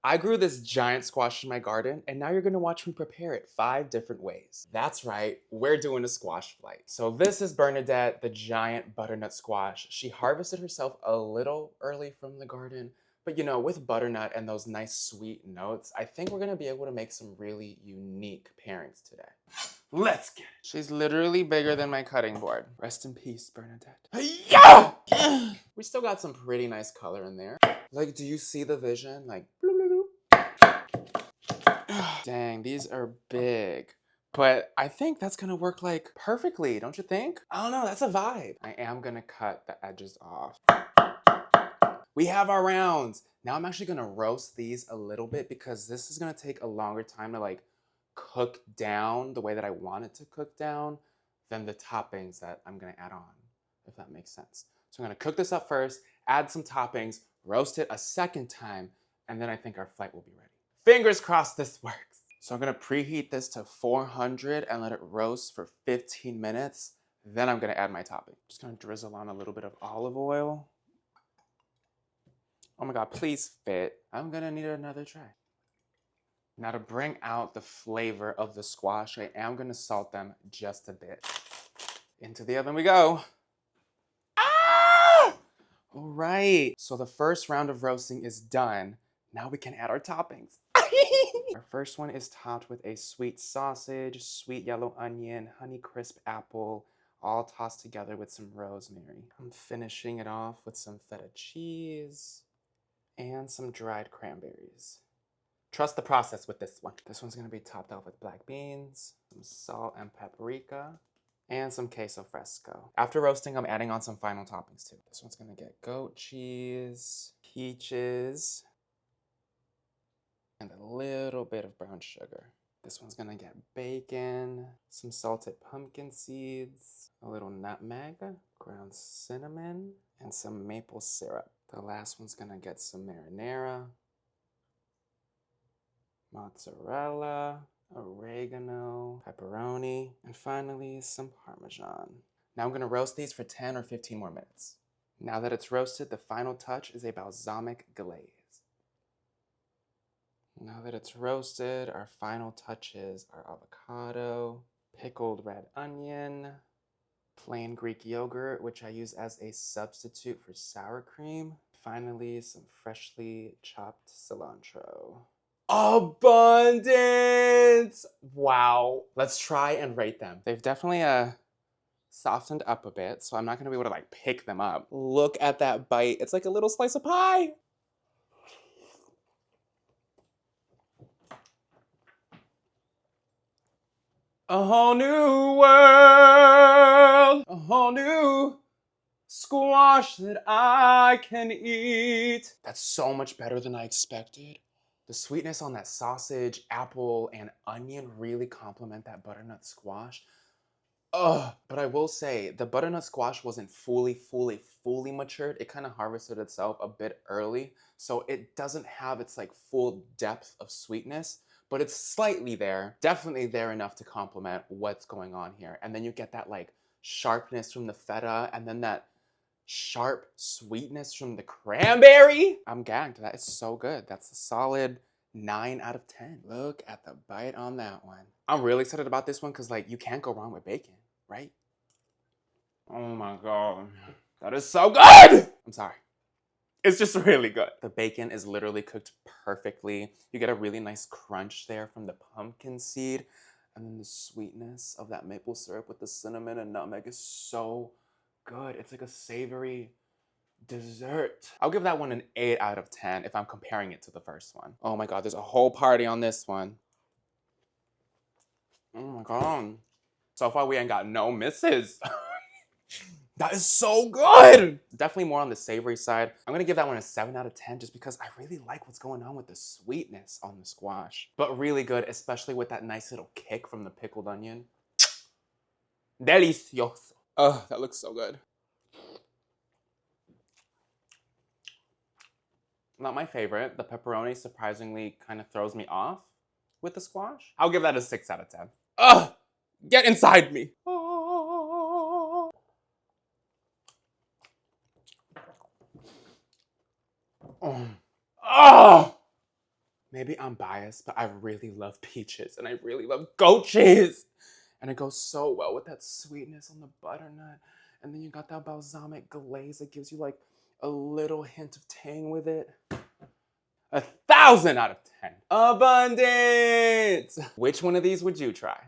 I grew this giant squash in my garden, and now you're gonna watch me prepare it 5 different ways. That's right, we're doing a squash flight. So this is Bernadette, the giant butternut squash. She harvested herself a little early from the garden, but you know, with butternut and those nice sweet notes, I think we're gonna be able to make some really unique pairings today. Let's get it. She's literally bigger than my cutting board. Rest in peace, Bernadette. Yeah! We still got some pretty nice color in there. Like, do you see the vision? Like, dang, these are big. But I think that's gonna work like perfectly, don't you think? I don't know, that's a vibe. I am gonna cut the edges off. We have our rounds. Now I'm actually gonna roast these a little bit because this is gonna take a longer time to like cook down the way that I want it to cook down than the toppings that I'm gonna add on, if that makes sense. So I'm gonna cook this up first, add some toppings, roast it a second time, and then I think our flight will be ready. Fingers crossed this works. So I'm gonna preheat this to 400 and let it roast for 15 minutes. Then I'm gonna add my topping. Just gonna drizzle on a little bit of olive oil. Oh my God, please fit. I'm gonna need another tray. Now to bring out the flavor of the squash, I am gonna salt them just a bit. Into the oven we go. Ah! All right, so the first round of roasting is done. Now we can add our toppings. Our first one is topped with a sweet sausage, sweet yellow onion, honey crisp apple, all tossed together with some rosemary. I'm finishing it off with some feta cheese and some dried cranberries. Trust the process with this one. This one's gonna be topped off with black beans, some salt and paprika, and some queso fresco. After roasting, I'm adding on some final toppings too. This one's gonna get goat cheese, peaches, and a little bit of brown sugar. This one's gonna get bacon, some salted pumpkin seeds, a little nutmeg, ground cinnamon, and some maple syrup. The last one's gonna get some marinara, mozzarella, oregano, pepperoni, and finally some Parmesan. Now I'm gonna roast these for 10 or 15 more minutes. Now that it's roasted, the final touch is a balsamic glaze. Now that it's roasted, our final touches are avocado, pickled red onion, plain Greek yogurt, which I use as a substitute for sour cream. Finally, some freshly chopped cilantro. Abundance! Wow. Let's try and rate them. They've definitely softened up a bit, so I'm not gonna be able to like pick them up. Look at that bite. It's like a little slice of pie. A whole new world, a whole new squash that I can eat. That's so much better than I expected. The sweetness on that sausage, apple, and onion really complement that butternut squash. Ugh, but I will say, the butternut squash wasn't fully matured. It kind of harvested itself a bit early, so it doesn't have its like full depth of sweetness, but it's slightly there, definitely there enough to complement what's going on here. And then you get that like sharpness from the feta, and then that sharp sweetness from the cranberry. I'm gagged. That is so good. That's a solid 9 out of 10. Look at the bite on that one. I'm really excited about this one because like you can't go wrong with bacon, right? Oh my God. That is so good! I'm sorry. It's just really good. The bacon is literally cooked perfectly. You get a really nice crunch there from the pumpkin seed. And then the sweetness of that maple syrup with the cinnamon and nutmeg is so good. It's like a savory dessert. I'll give that one an 8 out of 10 if I'm comparing it to the first one. Oh my God, there's a whole party on this one. Oh my God. So far we ain't got no misses. That is so good. Definitely more on the savory side. I'm gonna give that one a 7 out of 10 just because I really like what's going on with the sweetness on the squash. But really good, especially with that nice little kick from the pickled onion. Delicioso. Oh, that looks so good. Not my favorite. The pepperoni surprisingly kind of throws me off with the squash. I'll give that a 6 out of 10. Ugh! Get inside me! Oh. Oh! Maybe I'm biased, but I really love peaches and I really love goat cheese. And it goes so well with that sweetness on the butternut. And then you got that balsamic glaze that gives you like a little hint of tang with it. 1,000 out of 10. Abundance! Which one of these would you try?